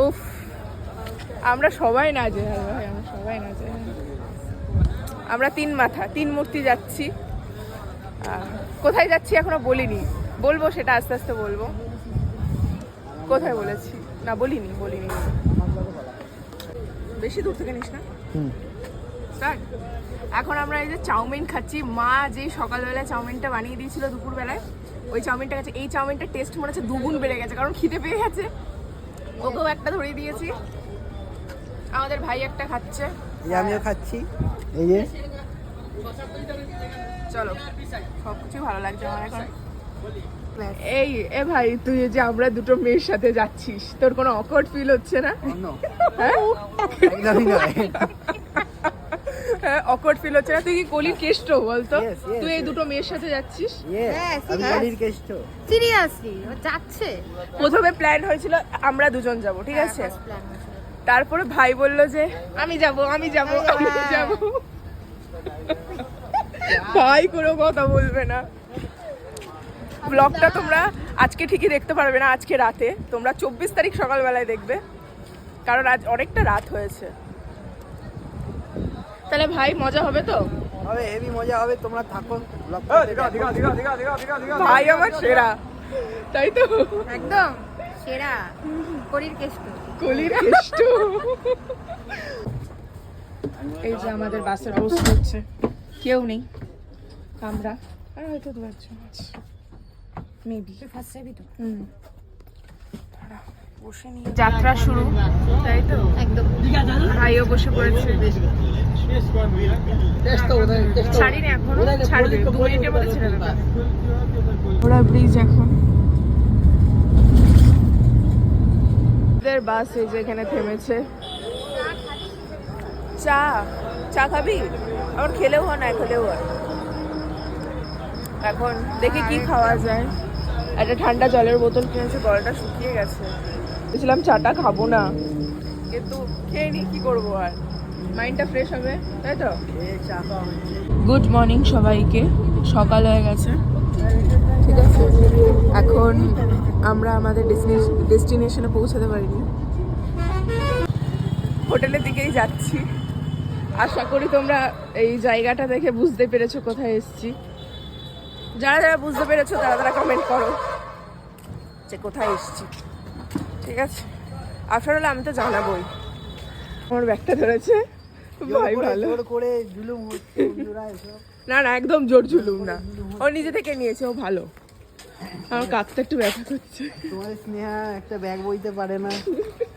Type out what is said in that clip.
উফ, আমরা সবাই না যায় ভাই, আমরা সবাই না যায়। আমরা তিন মাথা তিন মূর্তি যাচ্ছি। কোথায় যাচ্ছি এখনো বলিনি, বলবো সেটা আস্তে আস্তে বলবো। কোথায় বলেছি না, বলিনি। বেশি দূর থেকে নিস না। এখন আমরা এই যে চাউমিন খাচ্ছি। মা যে সকালবেলায় চাউমিনটা বানিয়ে দিয়েছিল দুপুরবেলায়, ওই চাউমিনটা খাচ্ছি। এই চাউমিনটার টেস্ট মনে হচ্ছে দুগুণ বেড়ে গেছে, কারণ খিদে পেয়ে গেছে। ওকেও একটা ধরিয়ে দিয়েছি, আমাদের ভাই একটা খাচ্ছে, আমিও খাচ্ছি। এই যে চলো, সবকিছু ভালো লাগছে আমার এখন। এই এ ভাই, তুই যে আমরা দুটো মেয়ের সাথে যাচ্ছিস, তোর কোনো অকওয়ার্ড ফিল হচ্ছে না? হ্যাঁ, অকওয়ার্ড ফিল হচ্ছে না? তুই কি কলির কেষ্ট বলতো? তুই এই দুটো মেয়ের সাথে যাচ্ছিস? আমি কলির কেষ্ট। সিরিয়াসলি ও যাচ্ছে। প্রথমে প্ল্যান হয়েছিল আমরা দুজন যাব, ঠিক আছে? তারপরে ভাই বলল যে আমি যাব। ভাই কোনো কথা বলবে না। ব্লগটা তোমরা আজকে ঠিকই দেখতে পারবে না, আজকে রাতে। তোমরা 24 তারিখ সকালবেলায় দেখবে, কারণ আজ অনেকটা রাত হয়েছে। তাহলে ভাই মজা হবে তো? হবে, হেভি মজা হবে। তোমরা থাকো। ভাই আমার সেরা, তাই তো? একদম সেরা, কলির কেষ্ট। এই যে আমাদের বাসের অবস্থা হচ্ছে, কেউ নেই, আমরা আর হয়তো দু একজন আছে, মেবি। ফার্স্ট যাবি তো? যাত্রা শুরু, তাই তো? একদম। ভাইও বসে পড়েছে। ছাড়িনি এখনো, ছাড়বে 2 মিনিটের মধ্যে ছেড়ে দেবে। ওরা ব্রিজ এখন। বাস এই যে এখানে থেমেছে। চা খাবি? আমার খেলেও হয় না খেলেও হয়। এখন দেখি কি খাওয়া যায়। একটা ঠান্ডা জলের বোতল কিনেছি, গলাটা শুকিয়ে গেছে। বলছিলাম চাটা খাবো না, কিন্তু খেয়ে নি, কি করবো আর, মাইন্ডটা ফ্রেশ হবে, তাই তো? গুড মর্নিং সবাইকে, সকাল হয়ে গেছে, ঠিক আছে? এখন আমরা আমাদের ডেস্টিনেশনে পৌঁছাতে পারিনি, হোটেলের দিকেই যাচ্ছি। আশা করি তোমরা এই জায়গাটা দেখে বুঝতে পেরেছো কোথায় এসেছি। যারা যারা বুঝতে পেরেছো তারা কমেন্ট করো যে কোথায় এসেছি, ঠিক আছে? আফটার অল আমি তো জানাবোই। আমার ব্যাগটা ধরেছে ভাই, ভালো করে জুলুম হচ্ছে। না একদম জোর জুলুম না, ও নিজে থেকে নিয়েছে, ও ভালো। আমার কাঁধটা একটু ব্যথা করছে। তোমার স্নেহা একটা ব্যাগ বইতে পারে না।